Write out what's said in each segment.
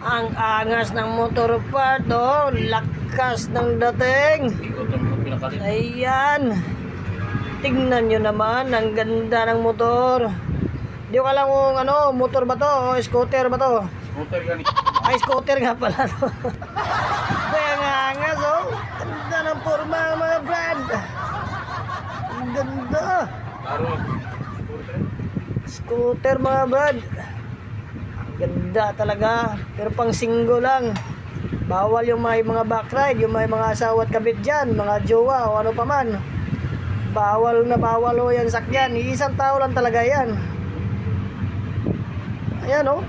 Ang angas ng motor part, oh. Lakas ng dating. Ayan. Tingnan nyo naman, ang ganda ng motor. Di ko alam kung ano, motor ba to o scooter ba to? Scooter ka ni. Ay, scooter nga pala to. Kaya nga angas, oh. Ganda ng forma, mga brad. Ang ganda. Laro. Scooter, mga brad. Ganda talaga. Pero pang single lang. Bawal yung may mga backride, yung may mga asawa at kabit dyan, mga jowa o ano pa man. Bawal na bawal o yan sakyan. Iisang tao lang talaga yan. Ayan o.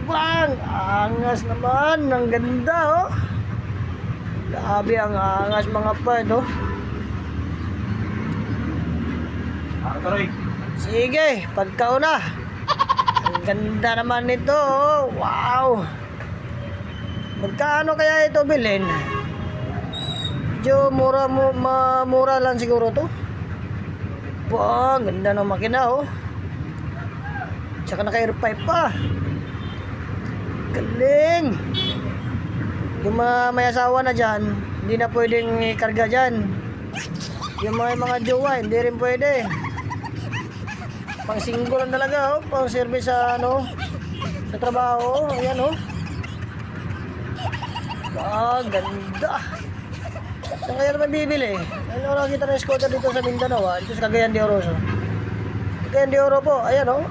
Bang! Angas naman. Ang ganda o. Grabe ang angas mga part o. Taroy. Sige, pagkauna. Ang ganda naman nito oh. Wow. Magkano kaya ito bilhin? Medyo mura lang siguro to. Wow, ganda ng makina oh. Tsaka naka-air pipe pa. Galing. Yung may asawa na dyan, hindi na pwedeng ikarga dyan. Yung mga jowa, hindi rin pwede. Pang single lang talaga oh. Pang service sa ano, sa trabaho. Ayan oh. Ah, ganda. Saan kaya naman bibili? Ano nakakita ng scooter dito sa Mindanao ah? Dito sa Cagayan de Oro. Cagayan de Oro po, ayan oh.